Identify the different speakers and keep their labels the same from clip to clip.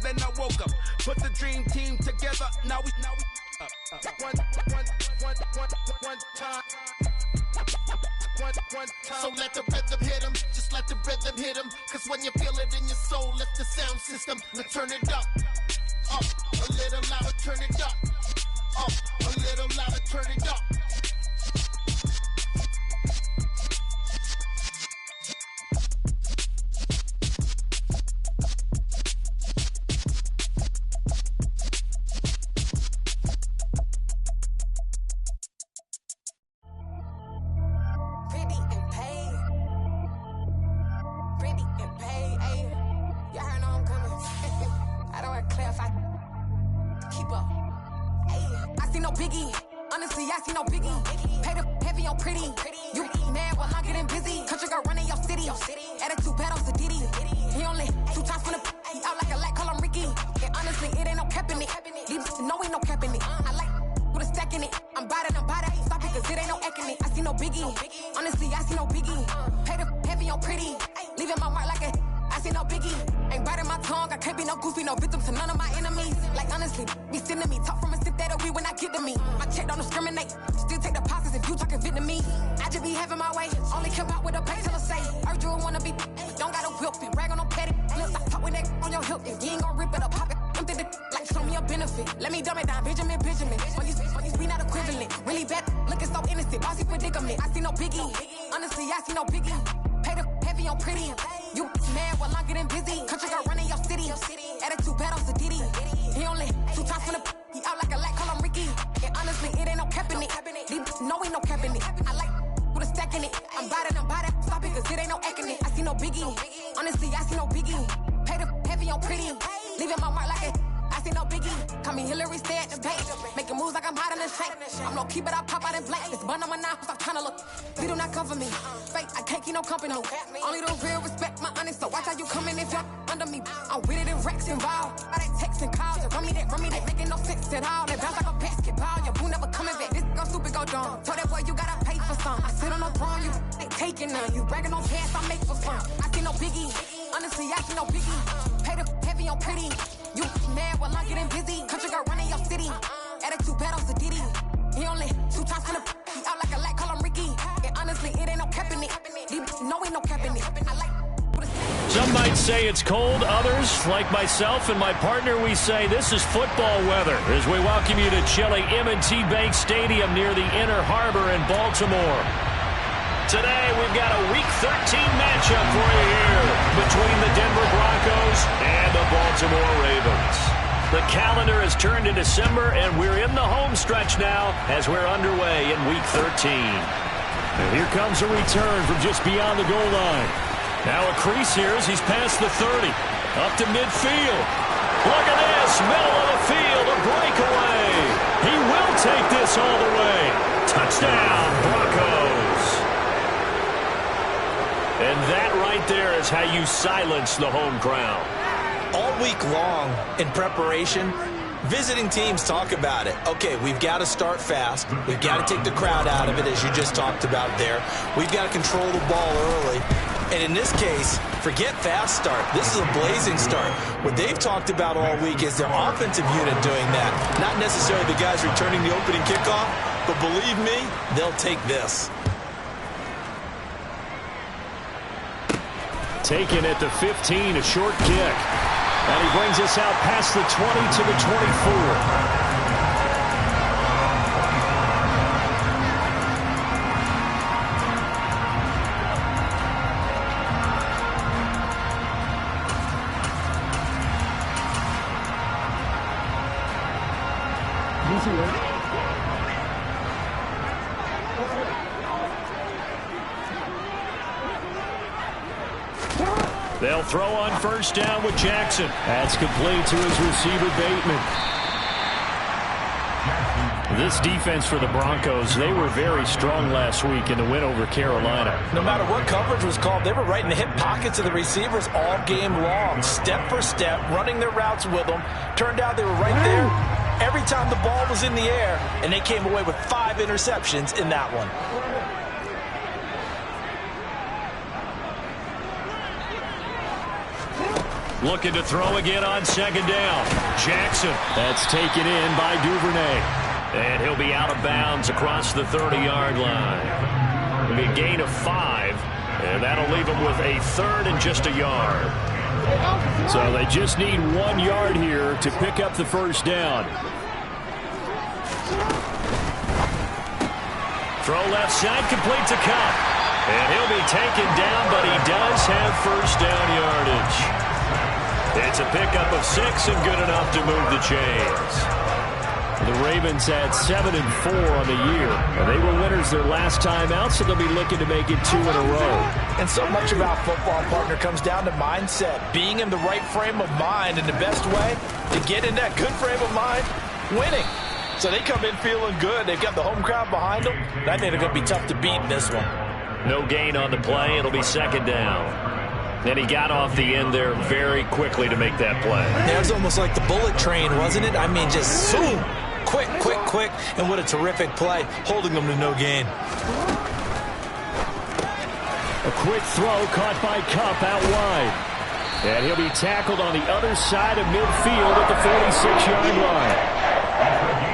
Speaker 1: then I woke up. Put the dream team together. Now we one time. So let the rhythm hit him, just let the rhythm hit him. Cause when you feel it in your soul, lift the sound system and turn it up. Up, a little louder, turn it up. Up, a little louder, turn it up.
Speaker 2: Some might say it's cold. Others, like myself and my partner, we say this is football weather as we welcome you to chilly M&T Bank Stadium near the Inner Harbor in Baltimore. Today, we've got a Week 13 matchup for you here between the Denver Broncos and the Baltimore Ravens. The calendar has turned to December, and we're in the home stretch now as we're underway in Week 13. And here comes a return from just beyond the goal line. Now a crease here as he's past the 30. Up to midfield. Look at this. Middle of the field. A breakaway. He will take this all the way. Touchdown, Broncos. And that right there is how you silence the home crowd.
Speaker 3: All week long in preparation, visiting teams talk about it. Okay, we've got to start fast. We've got to take the crowd out of it, as you just talked about there. We've got to control the ball early. And in this case, forget fast start. This is a blazing start. What they've talked about all week is their offensive unit doing that. Not necessarily the guys returning the opening kickoff, but believe me, they'll take this.
Speaker 2: Taken at the 15, a short kick. And he brings us out past the 20 to the 24. They'll throw on first down with Jackson. That's complete to his receiver, Bateman. This defense for the Broncos, they were very strong last week in the win over Carolina.
Speaker 3: No matter what coverage was called, they were right in the hip pockets of the receivers all game long, step for step, running their routes with them. Turned out they were right there every time the ball was in the air, and they came away with 5 interceptions in that one.
Speaker 2: Looking to throw again on second down. Jackson. That's taken in by Duvernay. And he'll be out of bounds across the 30-yard line. It'll be a gain of 5. And that'll leave him with a 3rd and just a yard. So they just need 1 yard here to pick up the first down. Throw left side, complete to Kupp. And he'll be taken down, but he does have first down yardage. It's a pickup of 6 and good enough to move the chains. The Ravens had 7-4 on the year. And they were winners their last time out, so they'll be looking to make it 2 in a row.
Speaker 3: And so much about football, partner, comes down to mindset. Being in the right frame of mind, and the best way to get in that good frame of mind, winning. So they come in feeling good. They've got the home crowd behind them. I think they're going to be tough to beat in this one.
Speaker 2: No gain on the play. It'll be second down. And he got off the end there very quickly to make that play.
Speaker 3: It was almost like the bullet train, wasn't it? I mean, just zoom. Quick, quick, quick. And what a terrific play, holding them to no gain.
Speaker 2: A quick throw caught by Kupp out wide. And he'll be tackled on the other side of midfield at the 46-yard line.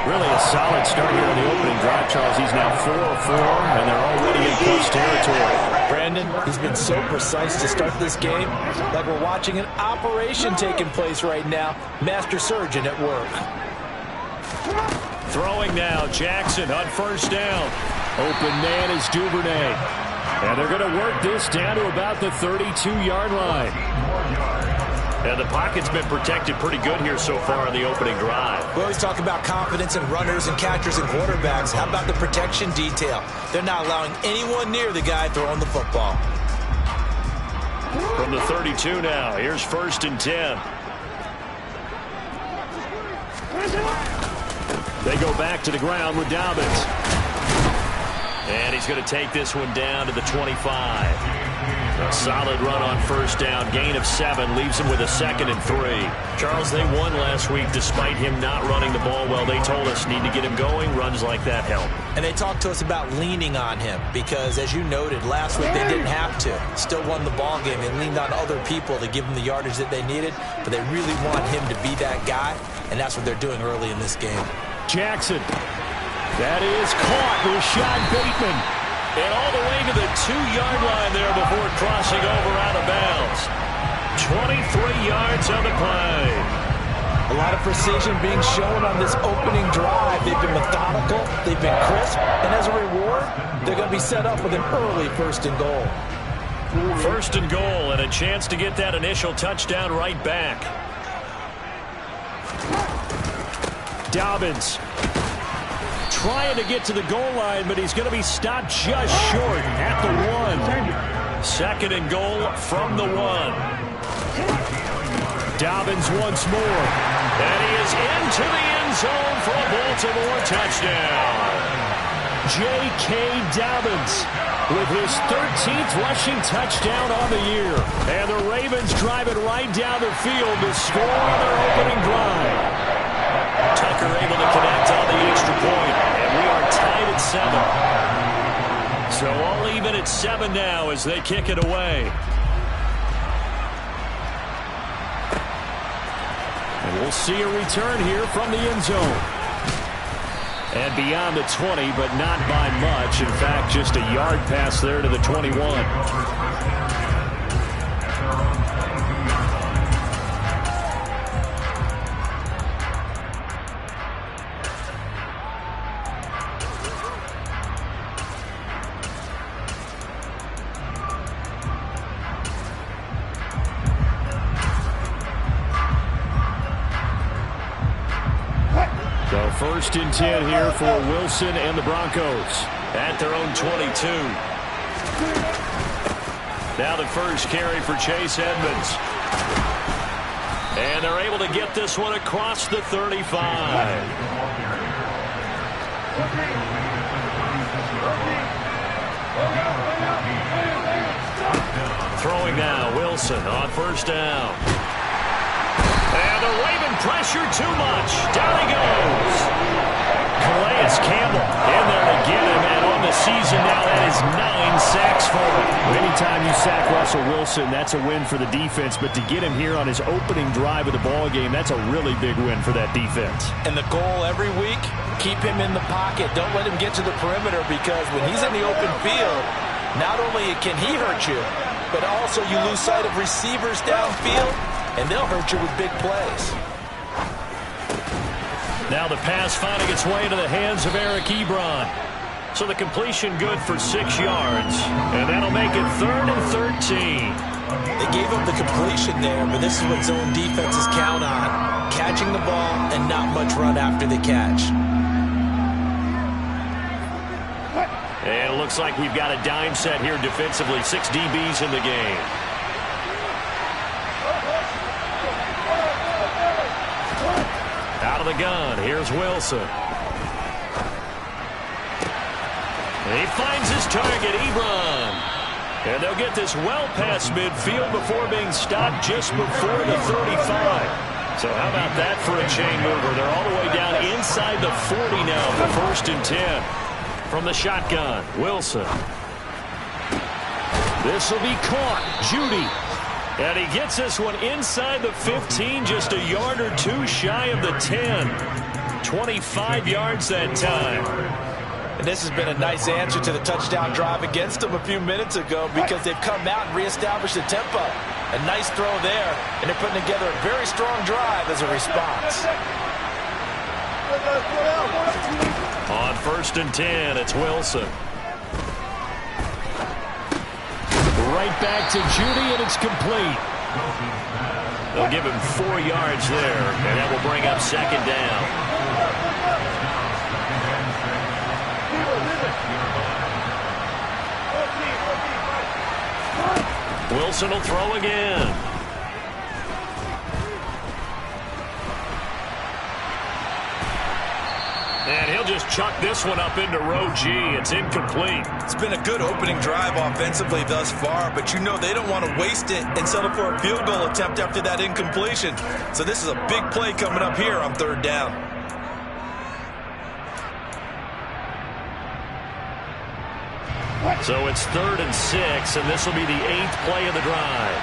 Speaker 2: Really a solid start here in the opening drive, Charles. He's now 4 of 4, and they're already in close territory.
Speaker 3: Brandon, he's been so precise to start this game, like we're watching an operation taking place right now. Master surgeon at work.
Speaker 2: Throwing now, Jackson on first down. Open man is Duvernay. And they're going to work this down to about the 32-yard line. And the pocket's been protected pretty good here so far in the opening drive.
Speaker 3: We always talk about confidence in runners and catchers and quarterbacks. How about the protection detail? They're not allowing anyone near the guy throwing the football.
Speaker 2: From the 32 now, here's 1st and 10. They go back to the ground with Dobbins. And he's going to take this one down to the 25. A solid run on first down. Gain of 7 leaves him with a 2nd and 3. Charles, they won last week despite him not running the ball well. They told us need to get him going. Runs like that help.
Speaker 3: And they talked to us about leaning on him because, as you noted, last week they didn't have to. Still won the ball game. They leaned on other people to give them the yardage that they needed, but they really want him to be that guy, and that's what they're doing early in this game.
Speaker 2: Jackson. That is caught. Rashad Bateman. And all the way to the 2-yard line there before crossing over out of bounds. 23 yards on the play.
Speaker 3: A lot of precision being shown on this opening drive. They've been methodical. They've been crisp. And as a reward, they're going to be set up with an early 1st and goal.
Speaker 2: 1st and goal and a chance to get that initial touchdown right back. Dobbins. Trying to get to the goal line, but he's going to be stopped just short at the 1. 2nd and goal from the 1. Dobbins once more. And he is into the end zone for a Baltimore touchdown. J.K. Dobbins with his 13th rushing touchdown on the year. And the Ravens drive it right down the field to score on their opening drive. Tucker able to connect on the extra point, and we are tied at 7. So all even at 7 now as they kick it away. And we'll see a return here from the end zone. And beyond the 20, but not by much. In fact, just a yard pass there to the 21. So 1st and 10 here for Wilson and the Broncos at their own 22. Now the first carry for Chase Edmonds. And they're able to get this one across the 35. Throwing now, Wilson on first down. And the Raven pressure too much. Down he goes. Calais Campbell in there to get him. And on the season now, that is 9 sacks for him.
Speaker 4: Anytime you sack Russell Wilson, that's a win for the defense. But to get him here on his opening drive of the ball game, that's a really big win for that defense.
Speaker 3: And the goal every week, keep him in the pocket. Don't let him get to the perimeter, because when he's in the open field, not only can he hurt you, but also you lose sight of receivers downfield, and they'll hurt you with big plays.
Speaker 2: Now the pass finding its way into the hands of Eric Ebron. So the completion good for 6 yards, and that'll make it 3rd and 13.
Speaker 3: They gave up the completion there, but this is what zone defenses count on: catching the ball and not much run after the catch.
Speaker 2: And it looks like we've got a dime set here defensively. 6 DBs in the game. Out of the gun, here's Wilson. He finds his target, Ebron. And they'll get this well past midfield before being stopped just before the 35. So how about that for a chain mover? They're all the way down inside the 40 now for 1st and 10. From the shotgun, Wilson. This will be caught. Judy. And he gets this one inside the 15, just a yard or 2 shy of the 10. 25 yards that time.
Speaker 3: And this has been a nice answer to the touchdown drive against them a few minutes ago, because they've come out and reestablished the tempo. A nice throw there, and they're putting together a very strong drive as a response.
Speaker 2: On 1st and 10, it's Wilson.
Speaker 4: Right back to Judy, and it's complete.
Speaker 2: They'll give him 4 yards there, and that will bring up 2nd down. Wilson will throw again. And he'll just chuck this one up into row G. It's incomplete.
Speaker 3: It's been a good opening drive offensively thus far, but you know they don't want to waste it and settle for a field goal attempt after that incompletion. So this is a big play coming up here on 3rd down.
Speaker 2: So it's 3rd and 6, and this will be the 8th play of the drive.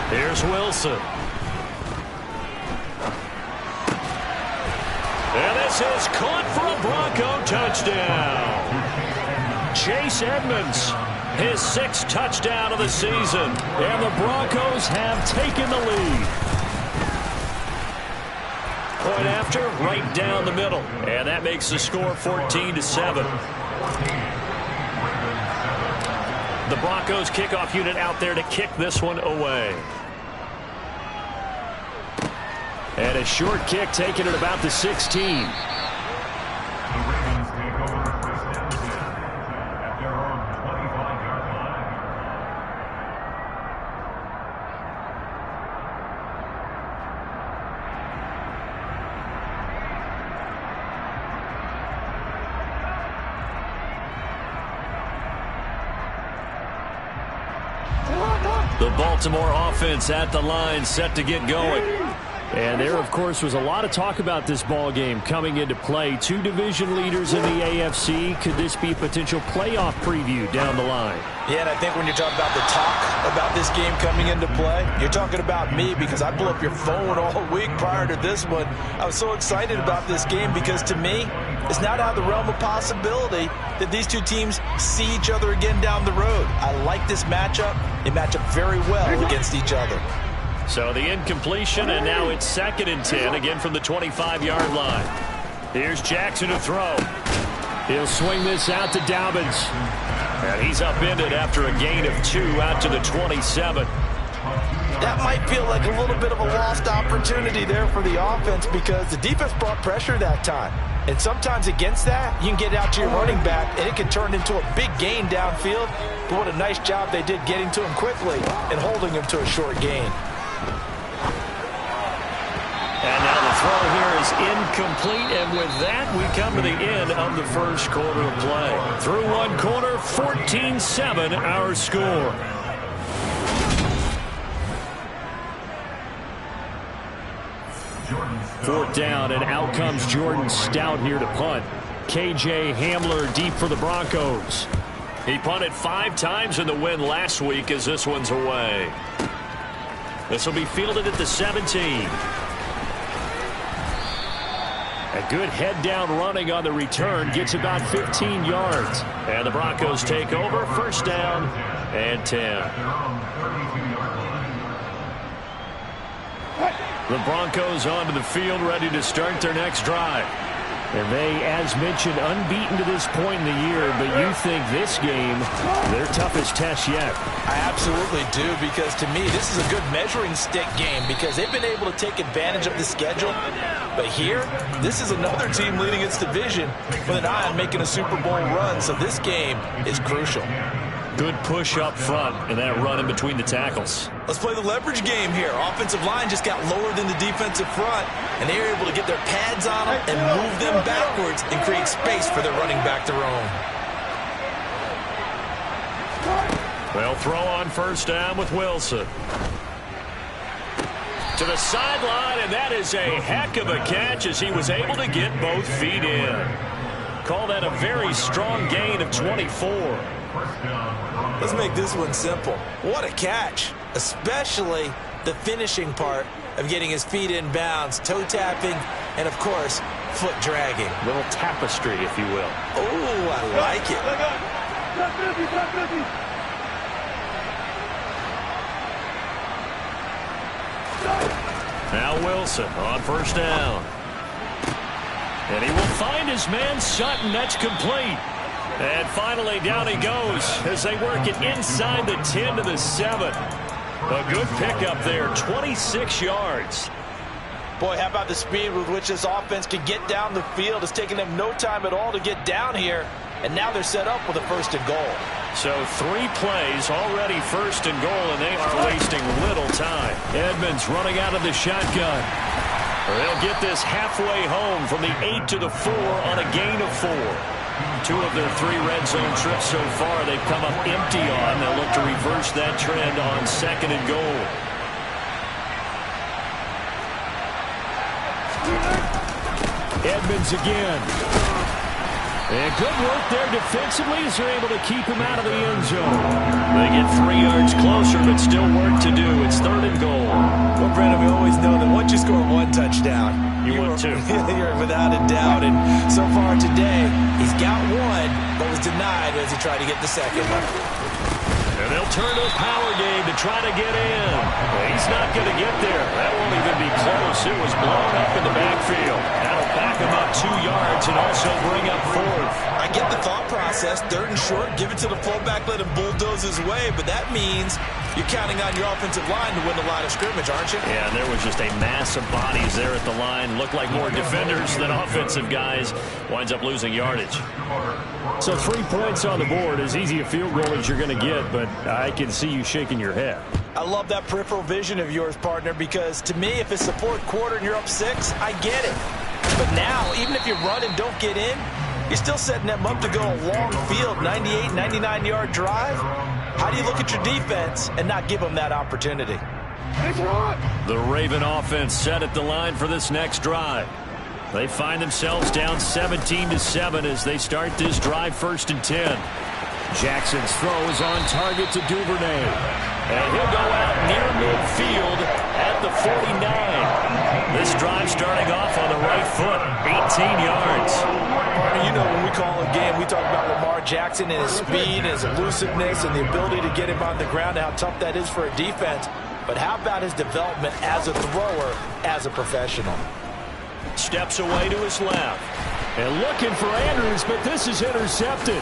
Speaker 2: Here's Wilson. And this is caught for a Bronco touchdown. Chase Edmonds, his 6th touchdown of the season, and the Broncos have taken the lead. Point after, right down the middle. And that makes the score 14-7. The Broncos kickoff unit out there to kick this one away. And a short kick taken at about the 16. The Baltimore offense at the line, set to get going.
Speaker 4: And there, of course, was a lot of talk about this ball game coming into play. 2 division leaders in the AFC. Could this be a potential playoff preview down the line?
Speaker 3: Yeah, and I think when you're talking about the talk about this game coming into play, you're talking about me, because I blew up your phone all week prior to this one. I was so excited about this game because, to me, it's not out of the realm of possibility that these 2 teams see each other again down the road. I like this matchup. They match up very well against each other.
Speaker 2: So the incompletion, and now it's 2nd and 10, again from the 25-yard line. Here's Jackson to throw.
Speaker 4: He'll swing this out to Dobbins.
Speaker 2: And he's upended after a gain of 2 out to the 27.
Speaker 3: That might feel like a little bit of a lost opportunity there for the offense, because the defense brought pressure that time. And sometimes against that, you can get out to your running back, and it can turn into a big gain downfield. But what a nice job they did getting to him quickly and holding him to a short gain.
Speaker 2: And now the throw here is incomplete, and with that, we come to the end of the first quarter of play. Through one quarter, 14-7 our score.
Speaker 5: Jordan
Speaker 4: 4th down, and out comes Jordan Stout here to punt. KJ Hamler deep for the Broncos. He punted 5 times in the win last week as this one's away. This will be fielded at the 17. A good head-down running on the return. Gets about 15 yards. And the Broncos take over. 1st down and 10. The Broncos onto the field, ready to start their next drive. And they, as mentioned, unbeaten to this point in the year, but you think this game, their toughest test yet.
Speaker 3: I absolutely do, because to me, this is a good measuring stick game because they've been able to take advantage of the schedule. But here, this is another team leading its division with an eye on making a Super Bowl run, so this game is crucial.
Speaker 4: Good push up front and that run in between the tackles.
Speaker 3: Let's play the leverage game here. Offensive line just got lower than the defensive front, and they were able to get their pads on them and move them backwards and create space for their running back to roam.
Speaker 4: They'll throw on 1st down with Wilson. To the sideline, and that is a heck of a catch as he was able to get both feet in. Call that a very strong gain of 24.
Speaker 3: Let's make this one simple. What a catch, especially the finishing part of getting his feet in bounds, toe tapping, and of course, foot dragging.
Speaker 4: Little tapestry, if you will.
Speaker 3: Oh, I like it.
Speaker 4: Now Wilson on 1st down. And he will find his man Sutton. That's complete. And finally, down he goes as they work it inside the 10 to the 7. A good pickup there, 26 yards.
Speaker 3: Boy, how about the speed with which this offense can get down the field? It's taken them no time at all to get down here, and now they're set up with a 1st and goal.
Speaker 4: So 3 plays, already 1st and goal, and they are wasting little time. Edmonds running out of the shotgun. They'll get this halfway home from the 8 to the 4 on a gain of 4. 2 of their 3 red zone trips so far they've come up empty on. They'll look to reverse that trend on 2nd and goal. Edmonds again. And good work there defensively as they're able to keep him out of the end zone. They get 3 yards closer, but still work to do. It's 3rd and goal.
Speaker 3: Well, Brandon, we always know that once you score 1 touchdown,
Speaker 4: you want 2.
Speaker 3: You're without a doubt. And so far today, he's got 1, but was denied as he tried to get the 2nd one.
Speaker 4: And they'll turn to a power game to try to get in. Well, he's not going to get there. That won't even be close. It was blown up in the backfield. That'll back him up 2 yards and also bring up 4th.
Speaker 3: I get the thought process. 3rd and short, give it to the fullback, let him bulldoze his way. But that means you're counting on your offensive line to win the line of scrimmage, aren't you?
Speaker 4: Yeah, and there was just a mass of bodies there at the line. Looked like more defenders than offensive guys. Winds up losing yardage. So 3 points on the board, as easy a field goal as you're going to get, but I can see you shaking your head.
Speaker 3: I love that peripheral vision of yours, partner, because to me, if it's the 4th quarter and you're up 6, I get it. But now, even if you run and don't get in, you're still setting them up to go a long field, 98, 99-yard drive. How do you look at your defense and not give them that opportunity?
Speaker 4: The Raven offense set at the line for this next drive. They find themselves down 17 to 7 as they start this drive 1st and 10. Jackson's throw is on target to Duvernay. And he'll go out near midfield at the 49. This drive starting off on the right foot, 18 yards.
Speaker 3: You know, when we call a game, we talk about Lamar Jackson and his speed, his elusiveness, and the ability to get him on the ground, and how tough that is for a defense. But how about his development as a thrower, as a professional?
Speaker 4: Steps away to his left. And looking for Andrews, but this is intercepted.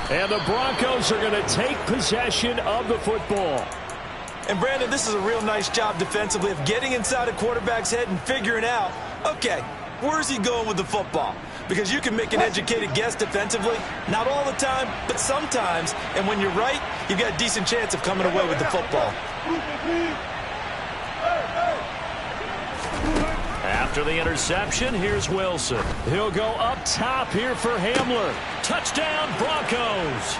Speaker 4: And the Broncos are going to take possession of the football.
Speaker 3: And Brandon, this is a real nice job defensively of getting inside a quarterback's head and figuring out, okay, where's he going with the football? Because you can make an educated guess defensively, not all the time, but sometimes. And when you're right, you've got a decent chance of coming away with the football.
Speaker 2: After the interception, here's Wilson. He'll go up top here for Hamler. Touchdown, Broncos.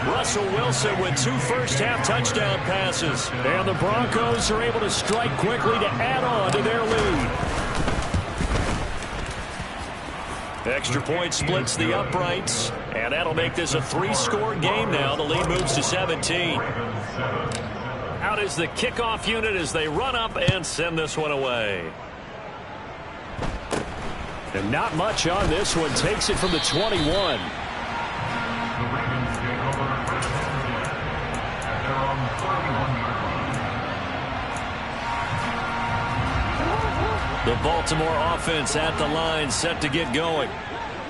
Speaker 2: Russell Wilson with 2 first-half touchdown passes. And the Broncos are able to strike quickly to add on to their lead. Extra point splits the uprights, and that'll make this a 3-score game now. The lead moves to 17. Out is the kickoff unit as they run up and send this one away. And not much on this one. Takes it from the 21. The Baltimore offense at the line, set to get going.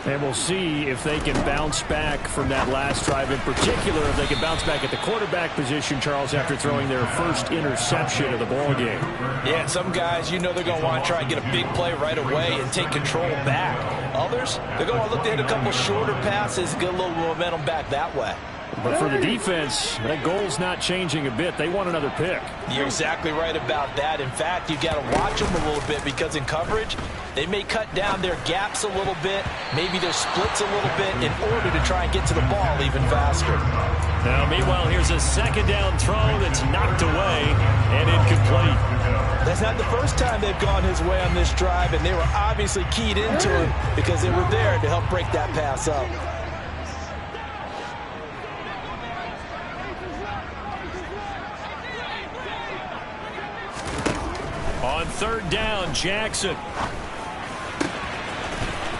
Speaker 2: And we'll see if they can bounce back from that last drive, in particular if they can bounce back at the quarterback position, Charles, after throwing their first interception of the ball game.
Speaker 3: Yeah, and some guys, you know they're going to want to try and get a big play right away and take control back. Others, they're going to look to hit a couple shorter passes and get a little momentum back that way.
Speaker 2: But for the defense, that goal's not changing a bit. They want another pick.
Speaker 3: You're exactly right about that. In fact, you've got to watch them a little bit because in coverage, they may cut down their gaps a little bit, maybe their splits a little bit in order to try and get to the ball even faster.
Speaker 2: Now, meanwhile, here's a second down throw that's knocked away and incomplete.
Speaker 3: That's not the first time they've gone his way on this drive, and they were obviously keyed into it because they were there to help break that pass up.
Speaker 2: On third down, Jackson.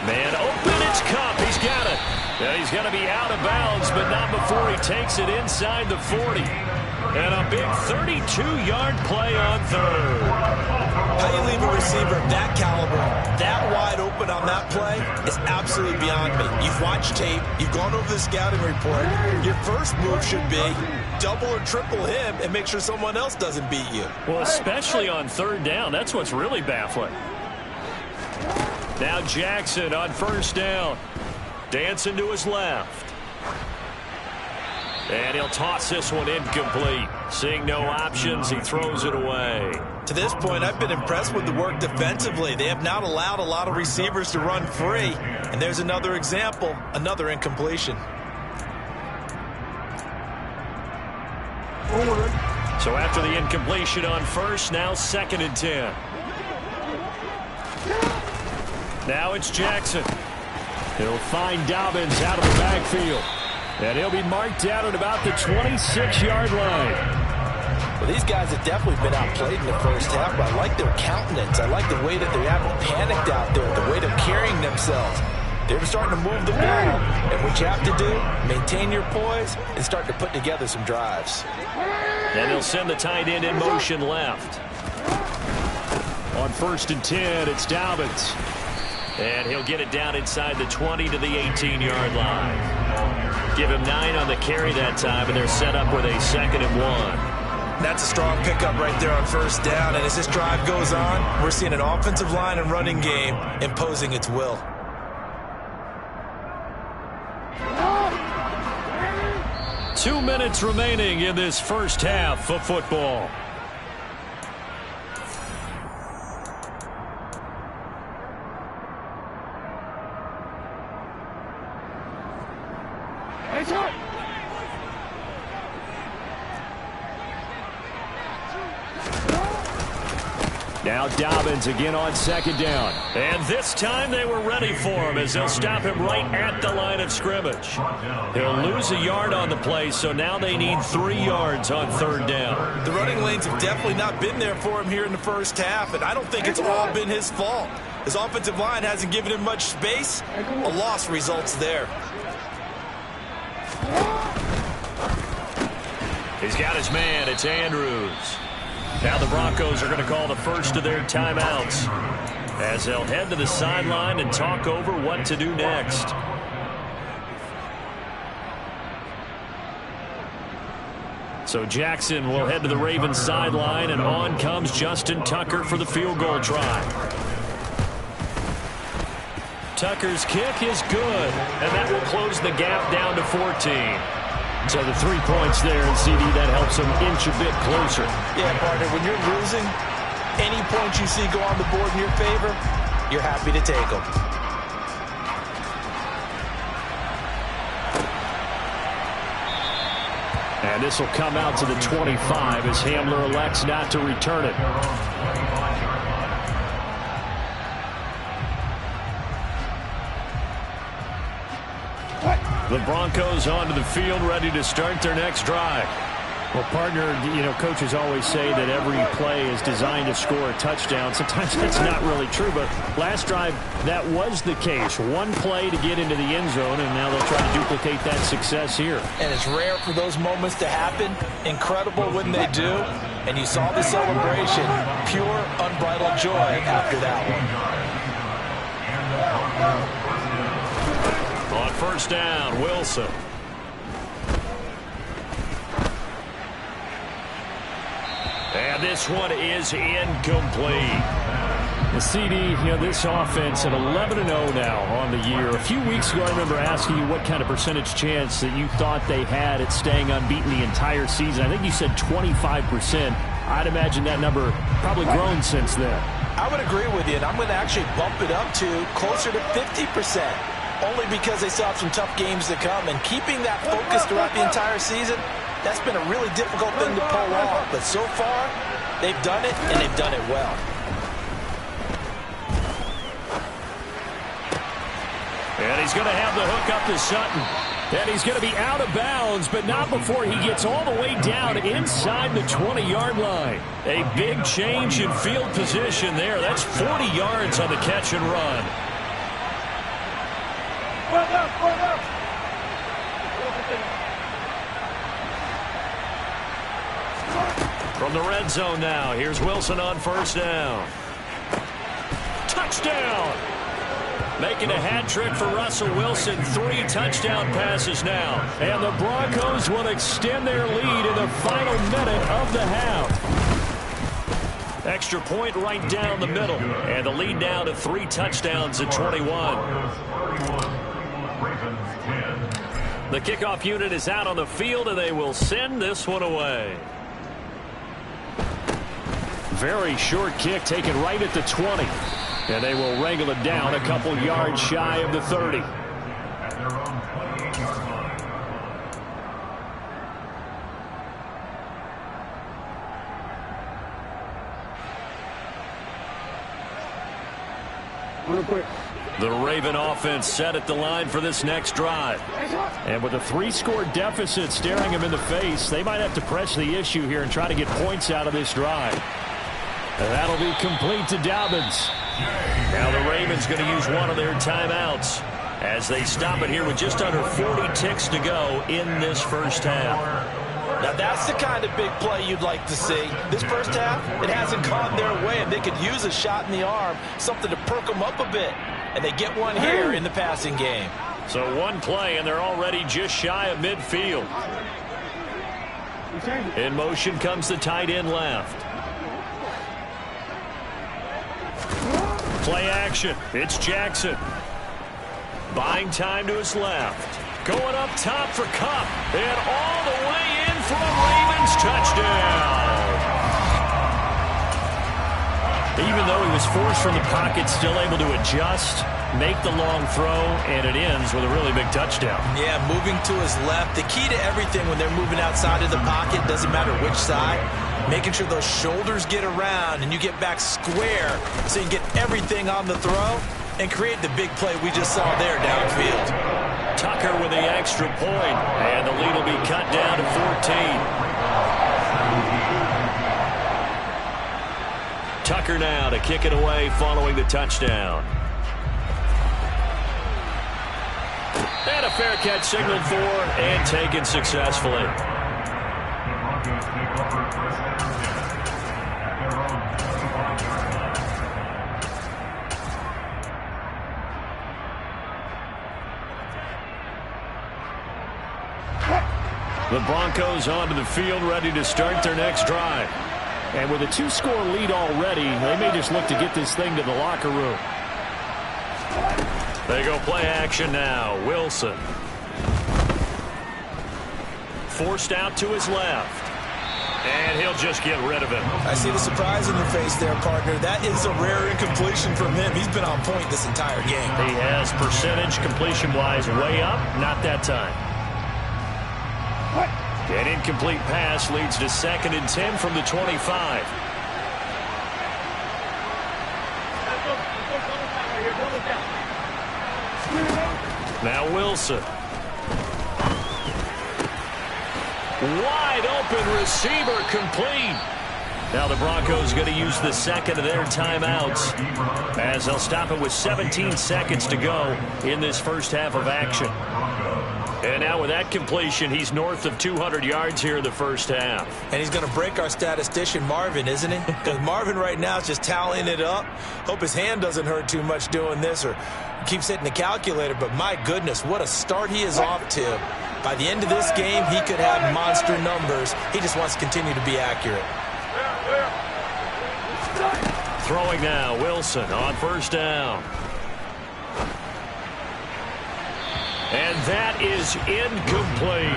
Speaker 2: Man open, it's Kupp. He's got it. And he's going to be out of bounds, but not before he takes it inside the 40. And a big 32-yard play on third.
Speaker 3: How you leave a receiver of that caliber, that wide open on that play is absolutely beyond me. You've watched tape. You've gone over the scouting report. Your first move should be double or triple him and make sure someone else doesn't beat you.
Speaker 2: Well, especially on third down. That's what's really baffling. Now Jackson on first down. Dancing to his left. And he'll toss this one incomplete. Seeing no options, he throws it away.
Speaker 3: To this point, I've been impressed with the work defensively. They have not allowed a lot of receivers to run free. And there's another example, another incompletion.
Speaker 2: So after the incompletion on first, now 2nd and 10. Now it's Jackson. He'll find Dobbins out of the backfield. And he'll be marked out at about the 26-yard line.
Speaker 3: Well, these guys have definitely been outplayed in the first half, but I like their countenance. I like the way that they haven't panicked out there, the way they're carrying themselves. They're starting to move the ball, and what you have to do, maintain your poise and start to put together some drives.
Speaker 2: And he'll send the tight end in motion left. On 1st and 10, it's Dobbins. And he'll get it down inside the 20 to the 18-yard line. Give him 9 on the carry that time, and they're set up with a 2nd and 1.
Speaker 3: That's a strong pickup right there on first down, and as this drive goes on, we're seeing an offensive line and running game imposing its will.
Speaker 2: Two minutes remaining in this first half of football. Now Dobbins again on 2nd down. And this time they were ready for him as they'll stop him right at the line of scrimmage. He'll lose a yard on the play, so now they need 3 yards on 3rd down.
Speaker 3: The running lanes have definitely not been there for him here in the first half, and I don't think it's all been his fault. His offensive line hasn't given him much space. A loss results there.
Speaker 2: He's got his man. It's Andrews. Now the Broncos are going to call the first of their timeouts as they'll head to the sideline and talk over what to do next. So Jackson will head to the Ravens sideline, and on comes Justin Tucker for the field goal try. Tucker's kick is good, and that will close the gap down to 14. So the 3 points there, and CD, that helps them inch a bit closer.
Speaker 3: Yeah, partner, when you're losing, Any points you see go on the board in your favor, you're happy to take them.
Speaker 2: And this will come out to the 25 as Hamler elects not to return it. The Broncos onto the field, ready to start their next drive. Well, partner, coaches always say that every play is designed to score a touchdown. Sometimes that's not really true, but last drive, that was the case. One play to get into the end zone, and now they'll try to duplicate that success here.
Speaker 3: And it's rare for those moments to happen. Incredible when they do. And you saw the celebration. Pure, unbridled joy after that one.
Speaker 2: On first down, Wilson. And this one is incomplete. The CD, this offense at 11-0 now on the year. A few weeks ago, I remember asking you what kind of percentage chance that you thought they had at staying unbeaten the entire season. I think you said 25%. I'd imagine that number probably grown since then.
Speaker 3: I would agree with you, and I'm going to actually bump it up to closer to 50%. Only because they still have some tough games to come. And keeping that focus throughout the entire season, that's been a really difficult thing to pull off. But so far, they've done it, and they've done it well.
Speaker 2: And he's going to have the hook up to Sutton. And he's going to be out of bounds, but not before he gets all the way down inside the 20-yard line. A big change in field position there. That's 40 yards on the catch and run. From the red zone now, here's Wilson on first down. Touchdown! Making a hat trick for Russell Wilson. 3 touchdown passes now. And the Broncos will extend their lead in the final minute of the half. Extra point right down the middle. And the lead now to 3 touchdowns at 21. The kickoff unit is out on the field, and they will send this one away. Very short kick taken right at the 20. And they will wrangle it down a couple yards shy of the 30. The Raven offense set at the line for this next drive. And with a 3-score deficit staring them in the face, they might have to press the issue here and try to get points out of this drive. And that'll be complete to Dobbins. Now the Ravens going to use one of their timeouts as they stop it here with just under 40 ticks to go in this first half.
Speaker 3: Now that's the kind of big play you'd like to see. This first half, it hasn't gone their way, and they could use a shot in the arm, something to perk them up a bit. And they get one here in the passing game.
Speaker 2: So one play, and they're already just shy of midfield. In motion comes the tight end left. Play action. It's Jackson. Buying time to his left. Going up top for Kupp. And all the way in for a Ravens touchdown. Even though he was forced from the pocket, still able to adjust, make the long throw, and it ends with a really big touchdown.
Speaker 3: Yeah, moving to his left. The key to everything when they're moving outside of the pocket, doesn't matter which side, making sure those shoulders get around and you get back square so you get everything on the throw and create the big play we just saw there downfield.
Speaker 2: Tucker with the extra point, and the lead will be cut down to 14. Tucker now to kick it away following the touchdown. And a fair catch signaled for and taken successfully. The Broncos onto the field, ready to start their next drive. And with a 2-score lead already, they may just look to get this thing to the locker room. They go play action now. Wilson. Forced out to his left. And he'll just get rid of it.
Speaker 3: I see the surprise in your face there, partner. That is a rare incompletion from him. He's been on point this entire game.
Speaker 2: He has percentage completion-wise way up. Not that time. An incomplete pass leads to 2nd and 10 from the 25. Now Wilson. Wide open receiver, complete. Now the Broncos going to use the 2nd of their timeouts as they'll stop it with 17 seconds to go in this first half of action. And now with that completion, he's north of 200 yards here in the first half.
Speaker 3: And he's going to break our statistician Marvin, isn't he? Because Marvin right now is just tallying it up. Hope his hand doesn't hurt too much doing this or keeps hitting the calculator. But my goodness, what a start he is off to. By the end of this game, he could have monster numbers. He just wants to continue to be accurate.
Speaker 2: Throwing now, Wilson on first down. And that is incomplete.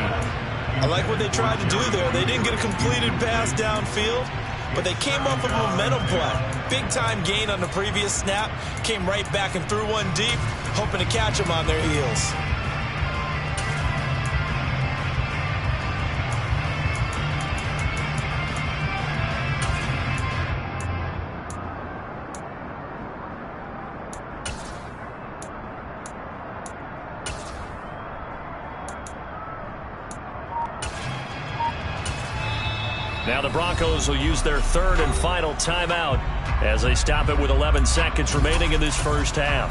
Speaker 3: I like what they tried to do there. They didn't get a completed pass downfield, but they came up with a momentum play. Big-time gain on the previous snap. Came right back and threw one deep, hoping to catch them on their heels.
Speaker 2: Now the Broncos will use their 3rd and final timeout as they stop it with 11 seconds remaining in this first half.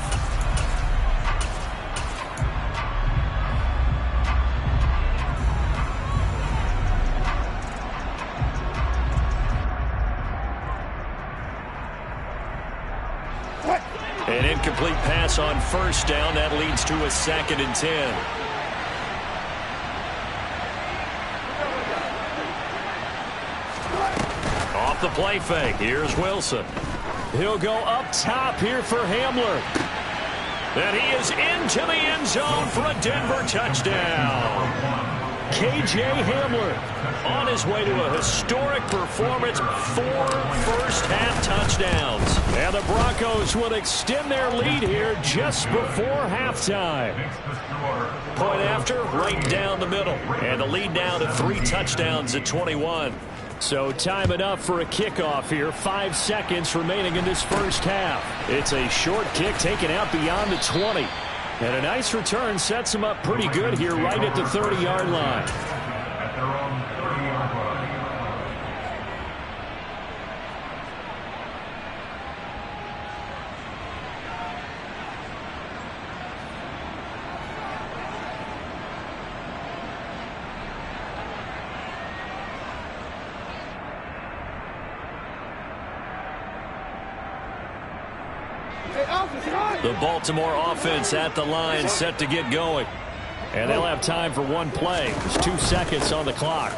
Speaker 2: An incomplete pass on first down. That leads to a 2nd and 10. The play fake. Here's Wilson. He'll go up top here for Hamler. And he is into the end zone for a Denver touchdown. KJ Hamler on his way to a historic performance. 4 first-half touchdowns. And the Broncos will extend their lead here just before halftime. Point after, right down the middle. And the lead now to 3 touchdowns at 21. So time enough for a kickoff here. 5 seconds remaining in this first half. It's a short kick taken out beyond the 20. And a nice return sets him up pretty good here right at the 30-yard line. The Baltimore offense at the line, set to get going. And they'll have time for one play. There's 2 seconds on the clock.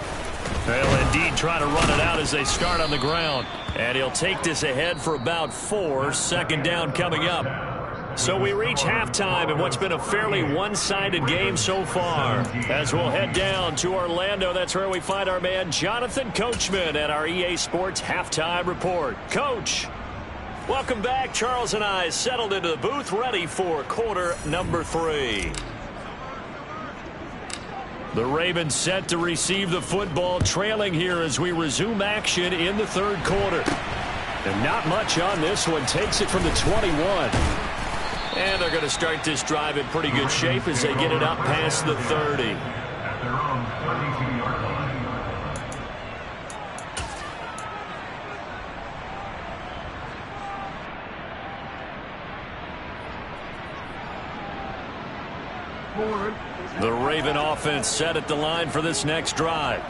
Speaker 2: They'll indeed try to run it out as they start on the ground. And he'll take this ahead for about 4. 2nd down coming up. So we reach halftime in what's been a fairly one-sided game so far. As we'll head down to Orlando, that's where we find our man Jonathan Coachman at our EA Sports Halftime Report. Coach, welcome back. Charles and I settled into the booth, ready for quarter number 3. The Ravens set to receive the football, trailing here as we resume action in the 3rd quarter. And not much on this one. Takes it from the 21. And they're going to start this drive in pretty good shape as they get it up past the 30. The Raven offense set at the line for this next drive.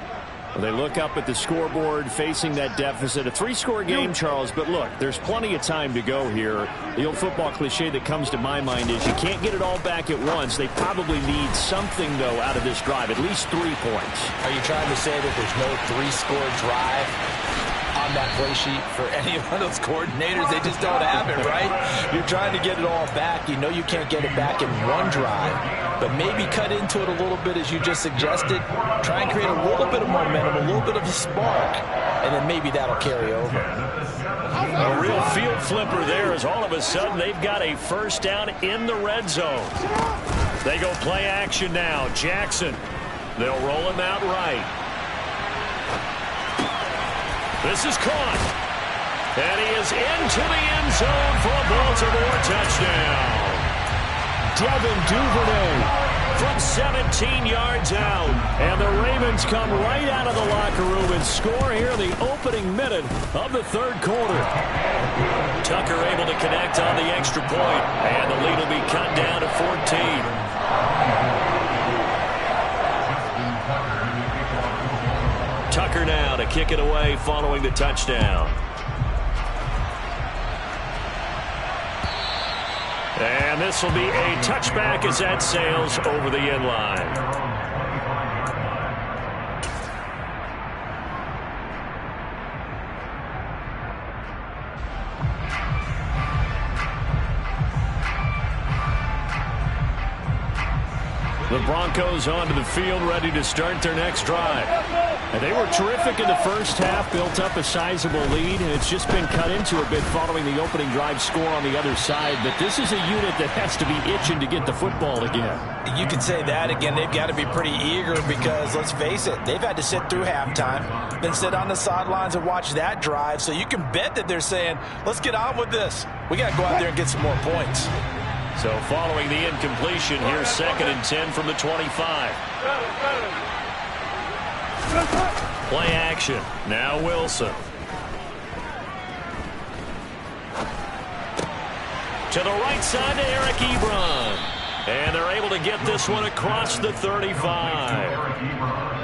Speaker 2: They look up at the scoreboard facing that deficit. A 3-score game, Charles, but look, there's plenty of time to go here. The old football cliche that comes to my mind is you can't get it all back at once. They probably need something, though, out of this drive, at least 3 points.
Speaker 3: Are you trying to say that there's no 3-score drive on that play sheet for any one of those coordinators. They just don't have it, right? You're trying to get it all back. You know you can't get it back in one drive, but maybe cut into it a little bit as you just suggested. Try and create a little bit of momentum, a little bit of a spark, and then maybe that'll carry over.
Speaker 2: A real field flipper there as all of a sudden they've got a first down in the red zone. They go play action now. Jackson. They'll roll him out right. This is caught. And he is into the end zone for a Baltimore touchdown. Devin Duvernay from 17 yards out. And the Ravens come right out of the locker room and score here in the opening minute of the third quarter. Tucker able to connect on the extra point. And the lead will be cut down to 14. Tucker now to kick it away following the touchdown. And this will be a touchback as that sails over the end line. The Broncos onto the field, ready to start their next drive. And they were terrific in the first half, built up a sizable lead, and it's just been cut into a bit following the opening drive score on the other side. But this is a unit that has to be itching to get the football again.
Speaker 3: You could say that again. They've got to be pretty eager because, let's face it, they've had to sit through halftime, then sit on the sidelines and watch that drive. So you can bet that they're saying, let's get on with this. We got to go out there and get some more points.
Speaker 2: So following the incompletion, here's 2nd and 10 from the 25. Play action. Now Wilson. To the right side to Eric Ebron. And they're able to get this one across the 35.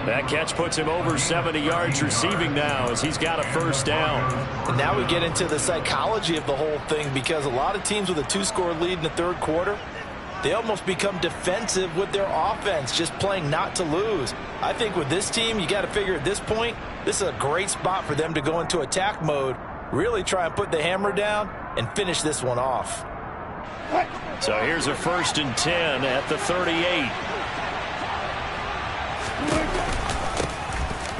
Speaker 2: That catch puts him over 70 yards receiving now as he's got a first down.
Speaker 3: And now we get into the psychology of the whole thing because a lot of teams with a 2-score lead in the third quarter, they almost become defensive with their offense, just playing not to lose. I think with this team, you got to figure at this point, this is a great spot for them to go into attack mode, really try and put the hammer down and finish this one off.
Speaker 2: So here's a 1st and 10 at the 38.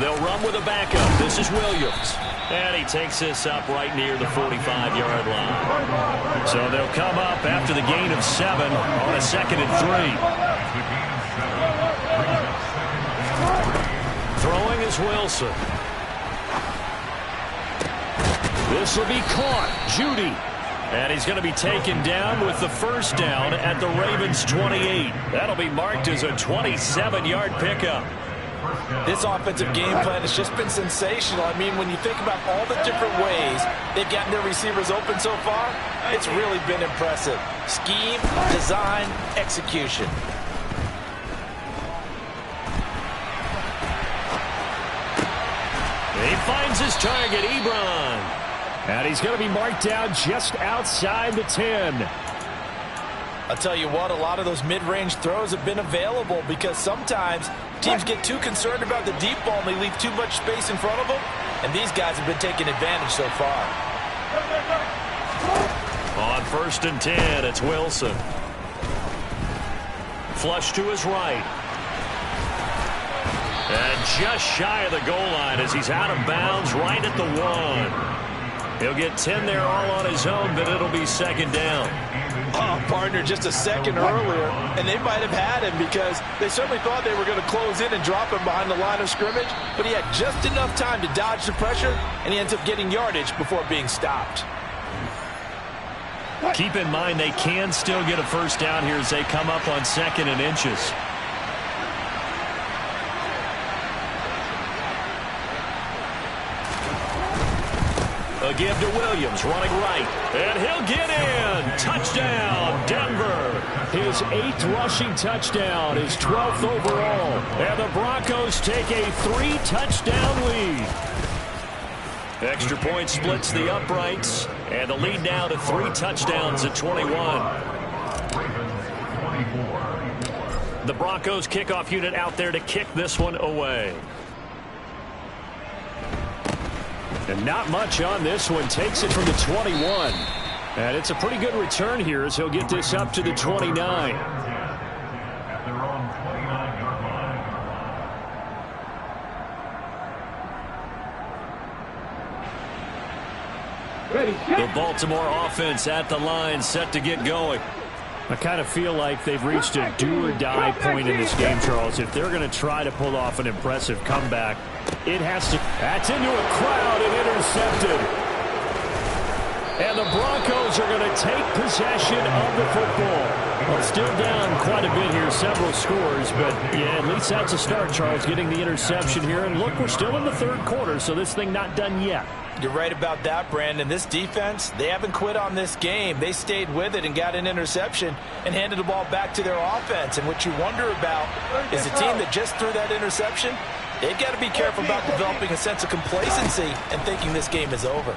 Speaker 2: They'll run with a backup. This is Williams. And he takes this up right near the 45-yard line. So they'll come up after the gain of 7 on a 2nd and 3. Throwing is Wilson. This will be caught. Judy. And he's going to be taken down with the first down at the Ravens' 28. That'll be marked as a 27-yard pickup.
Speaker 3: This offensive game plan has just been sensational. I mean, when you think about all the different ways they've gotten their receivers open so far, it's really been impressive. Scheme, design, execution.
Speaker 2: He finds his target, Ebron. And he's going to be marked down just outside the 10.
Speaker 3: I'll tell you what, a lot of those mid-range throws have been available because sometimes teams get too concerned about the deep ball and they leave too much space in front of them. And these guys have been taking advantage so far.
Speaker 2: On 1st and 10, it's Wilson. Flush to his right. And just shy of the goal line as he's out of bounds right at the 1. He'll get 10 there all on his own, but it'll be 2nd down.
Speaker 3: Oh, partner, just a second earlier, and they might have had him because they certainly thought they were going to close in and drop him behind the line of scrimmage, but he had just enough time to dodge the pressure, and he ends up getting yardage before being stopped.
Speaker 2: Keep in mind they can still get a first down here as they come up on 2nd and inches. A give to Williams, running right. And he'll get in. Touchdown, Denver. His 8th rushing touchdown, his 12th overall. And the Broncos take a 3-touchdown lead. Extra point splits the uprights. And the lead now to 3 touchdowns at 21. The Broncos kickoff unit out there to kick this one away. And not much on this one. Takes it from the 21. And it's a pretty good return here as he'll get this up to the 29. The Baltimore offense at the line, set to get going. I kind of feel like they've reached a do-or-die point in this game, Charles. If they're going to try to pull off an impressive comeback, it has to. That's into a crowd and intercepted. And the Broncos are going to take possession of the football. Well, still down quite a bit here, several scores, but yeah, at least that's a start, Charles, getting the interception here. And look, we're still in the third quarter, so this thing not done yet.
Speaker 3: You're right about that, Brandon. This defense, they haven't quit on this game. They stayed with it and got an interception and handed the ball back to their offense. And what you wonder about is a team that just threw that interception, they've got to be careful about developing a sense of complacency and thinking this game is over.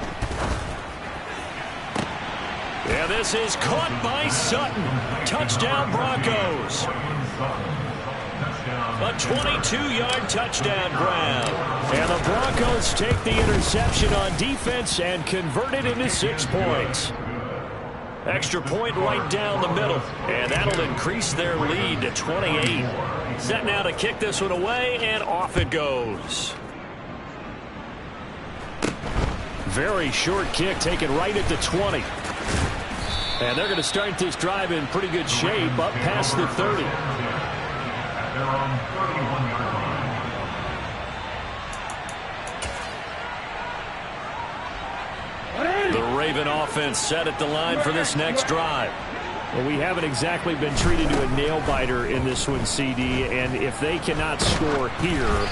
Speaker 2: Yeah, this is caught by Sutton. Touchdown, Broncos. A 22-yard touchdown grab. And the Broncos take the interception on defense and convert it into 6 points. Extra point right down the middle. And that'll increase their lead to 28. Set now to kick this one away, and off it goes. Very short kick taken right at the 20. And they're going to start this drive in pretty good shape up past the 30. The Raven offense set at the line for this next drive. Well, we haven't exactly been treated to a nail-biter in this one, CD, and if they cannot score here,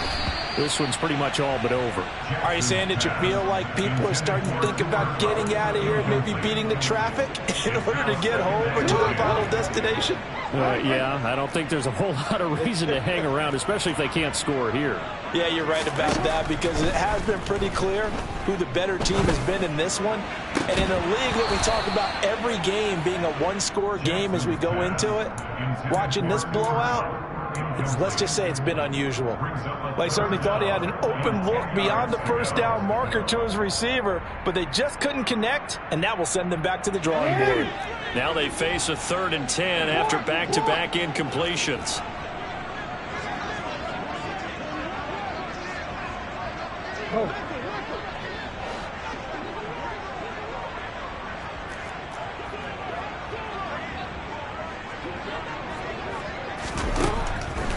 Speaker 2: this one's pretty much all but over.
Speaker 3: Are you saying that you feel like people are starting to think about getting out of here, maybe beating the traffic in order to get home or to their final destination?
Speaker 2: Yeah, I don't think there's a whole lot of reason to hang around, especially if they can't score here.
Speaker 3: Yeah, you're right about that, because it has been pretty clear who the better team has been in this one. And in a league that we talk about every game being a one-score game as we go into it, watching this blowout, let's just say it's been unusual. They certainly thought he had an open look beyond the first down marker to his receiver, but they just couldn't connect, and that will send them back to the drawing board.
Speaker 2: Now they face a 3rd and 10 after back-to-back incompletions.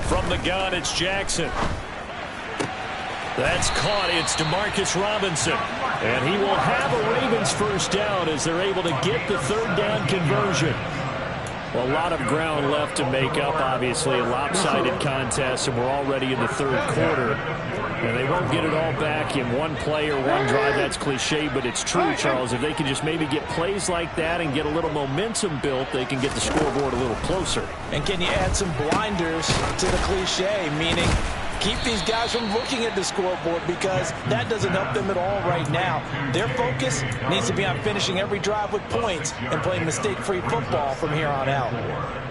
Speaker 2: From the gun, it's Jackson. That's caught. It's Demarcus Robinson. And he will have a Ravens first down as they're able to get the 3rd down conversion. Well, a lot of ground left to make up, obviously. A lopsided contest, and we're already in the 3rd quarter. And they won't get it all back in one play or one drive. That's cliche, but it's true, Charles. If they can just maybe get plays like that and get a little momentum built, they can get the scoreboard a little closer.
Speaker 3: And can you add some blinders to the cliche, meaning keep these guys from looking at the scoreboard, because that doesn't help them at all right now. Their focus needs to be on finishing every drive with points and playing mistake-free football from here on out.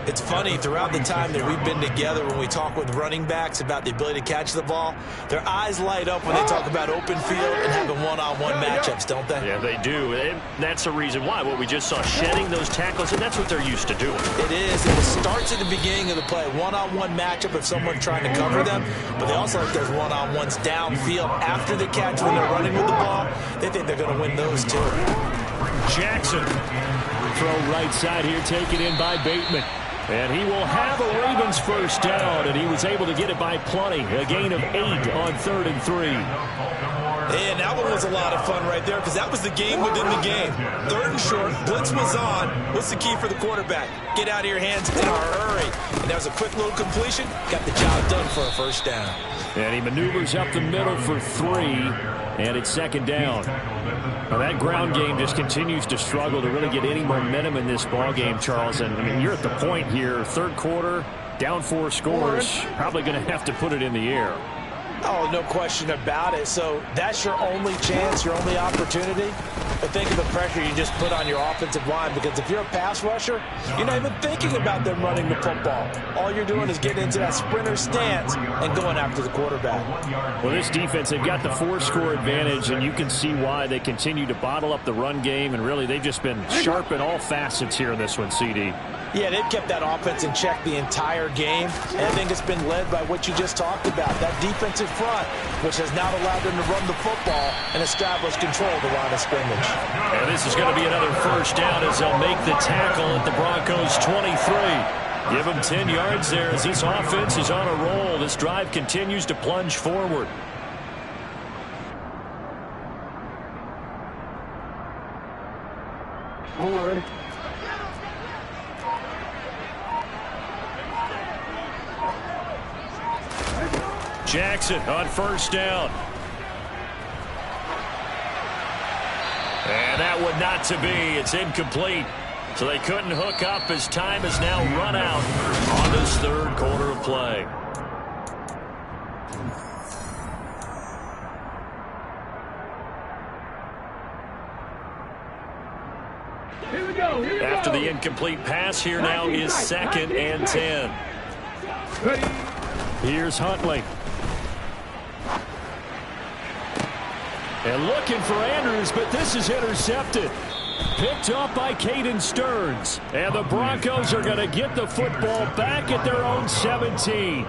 Speaker 3: It's funny, throughout the time that we've been together, when we talk with running backs about the ability to catch the ball, their eyes light up when they talk about open field and having one-on-one matchups, don't they?
Speaker 2: Yeah, they do. And that's the reason why. What we just saw, shedding those tackles, and that's what they're used to doing.
Speaker 3: It is. It starts at the beginning of the play. One-on-one matchup if someone's trying to cover them, but they also like those one-on-ones downfield after the catch when they're running with the ball. They think they're going to win those too. Jackson.
Speaker 2: Throw right side here, taken in by Bateman. And he will have a Ravens first down, and he was able to get it by plenty. A gain of 8 on 3rd and 3.
Speaker 3: And that one was a lot of fun right there, because that was the game within the game. 3rd and short, blitz was on. What's the key for the quarterback? Get out of your hands in a hurry. And that was a quick little completion. Got the job done for a first down.
Speaker 2: And he maneuvers up the middle for 3, and it's 2nd down. Now that ground game just continues to struggle to really get any momentum in this ball game, Charles. And I mean, you're at the point here, 3rd quarter, down 4 scores, probably going to have to put it in the air.
Speaker 3: Oh, no question about it. So that's your only chance, your only opportunity. But think of the pressure you just put on your offensive line, because if you're a pass rusher, you're not even thinking about them running the football. All you're doing is getting into that sprinter stance and going after the quarterback.
Speaker 2: Well, this defense, they've got the 4-score advantage, and you can see why they continue to bottle up the run game, and really they've just been sharp in all facets here in this one, CD.
Speaker 3: Yeah, they've kept that offense in check the entire game, and I think it's been led by what you just talked about, that defensive front, which has now allowed them to run the football and establish control of the line of scrimmage.
Speaker 2: And this is going to be another first down as they'll make the tackle at the Broncos 23. Give them 10 yards there as this offense is on a roll. This drive continues to plunge forward.
Speaker 5: Forward.
Speaker 2: Jackson on first down. And that one not to be. It's incomplete. So they couldn't hook up as time has now run out on this third quarter of play.
Speaker 5: Here we go.
Speaker 2: After the incomplete pass, here now is 2nd and 10. Here's Huntley. And looking for Andrews, but this is intercepted. Picked up by Caden Stearns. And the Broncos are going to get the football back at their own 17.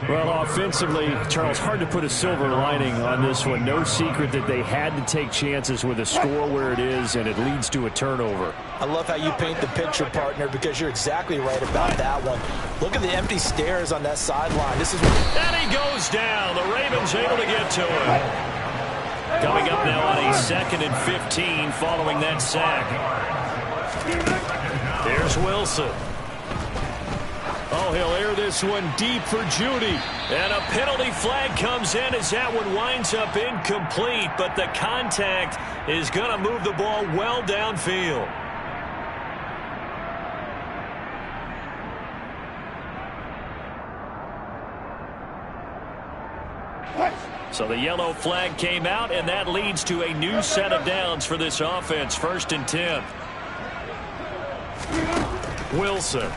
Speaker 2: Well, offensively, Charles, hard to put a silver lining on this one. No secret that they had to take chances with a score where it is, and it leads to a turnover.
Speaker 3: I love how you paint the picture, partner, because you're exactly right about that one. Look at the empty stairs on that sideline. This is
Speaker 2: and he goes down. The Ravens able to get to him. Coming up now on a 2nd and 15 following that sack. There's Wilson. Oh, he'll air this one deep for Judy. And a penalty flag comes in as that one winds up incomplete. But the contact is going to move the ball well downfield. So the yellow flag came out, and that leads to a new set of downs for this offense. 1st and 10. Wilson.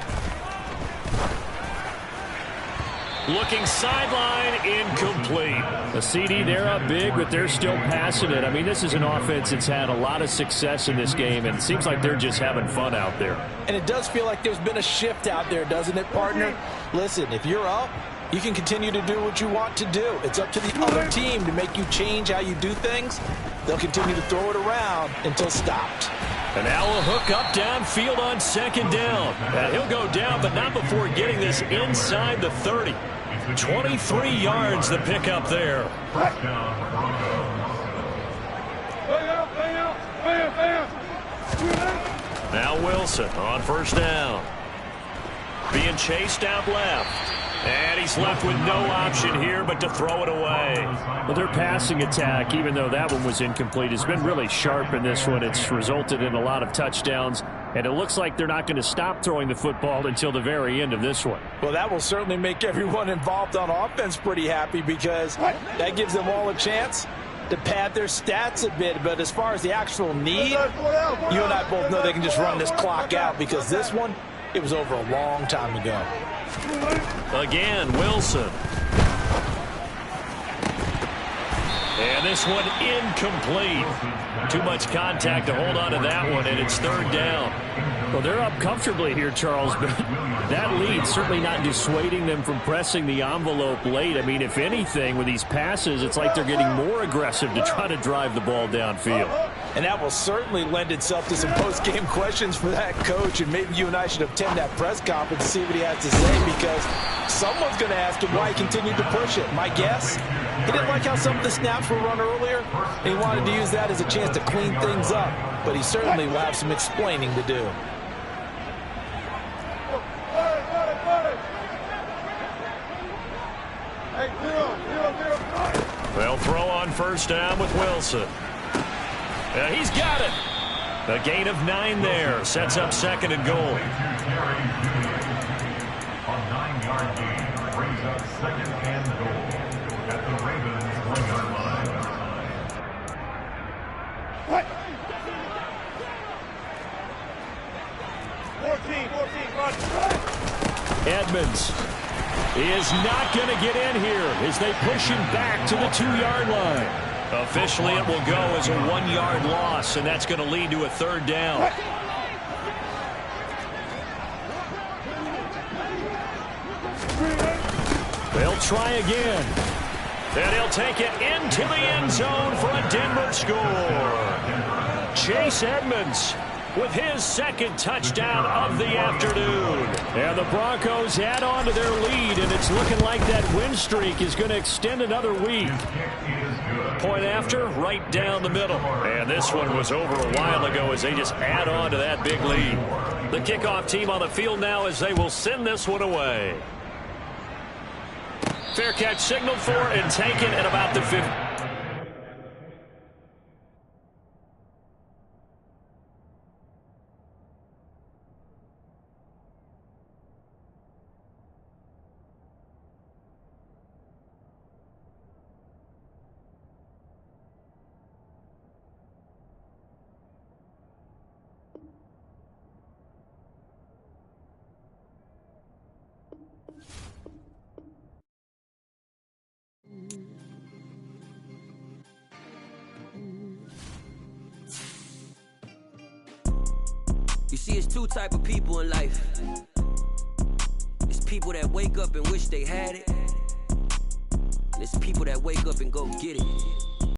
Speaker 2: Looking sideline, incomplete. The CD, they're up big, but they're still passing it. I mean, this is an offense that's had a lot of success in this game, and it seems like they're just having fun out there.
Speaker 3: And it does feel like there's been a shift out there, doesn't it, partner? Listen, if you're up, you can continue to do what you want to do. It's up to the other team to make you change how you do things. They'll continue to throw it around until stopped.
Speaker 2: And now a hook up downfield on 2nd down. And he'll go down, but not before getting this inside the 30. 23 yards the pickup there. Now Wilson on 1st down. Being chased out left. And he's left with no option here but to throw it away. Well, their passing attack, even though that one was incomplete, has been really sharp in this one. It's resulted in a lot of touchdowns, and it looks like they're not going to stop throwing the football until the very end of this one.
Speaker 3: Well, that will certainly make everyone involved on offense pretty happy, because that gives them all a chance to pad their stats a bit. But as far as the actual need, you and I both know they can just run this clock out, because this one, it was over a long time ago.
Speaker 2: Again, Wilson. And this one incomplete. Too much contact to hold on to that one, and it's 3rd down. Well, they're up comfortably here, Charles, but that lead certainly not dissuading them from pressing the envelope late. I mean, if anything, with these passes, it's like they're getting more aggressive to try to drive the ball downfield.
Speaker 3: And that will certainly lend itself to some post-game questions for that coach, and maybe you and I should attend that press conference to see what he has to say, because someone's going to ask him why he continued to push it. My guess, he didn't like how some of the snaps were run earlier, and he wanted to use that as a chance to clean things up, but he certainly will have some explaining to do.
Speaker 2: They'll throw on 1st down with Wilson. He's got it. A gain of 9 there. Sets up 2nd and goal.
Speaker 6: A 9-yard gain brings up 2nd and goal. at the Ravens 1-yard line.
Speaker 5: What? 14, run.
Speaker 2: Edmonds is not going to get in here as they push him back to the 2-yard line. Officially, it will go as a 1-yard loss, and that's going to lead to a 3rd down. They'll try again. And he'll take it into the end zone for a Denver score. Chase Edmonds with his 2nd touchdown of the afternoon. And the Broncos add on to their lead, and it's looking like that win streak is going to extend another week. Point after, right down the middle. And this one was over a while ago as they just add on to that big lead. The kickoff team on the field now as they will send this one away. Fair catch signaled for and taken at about the 50.
Speaker 7: You see, it's 2 type of people in life. It's people that wake up and wish they had it. And it's people that wake up and go get it.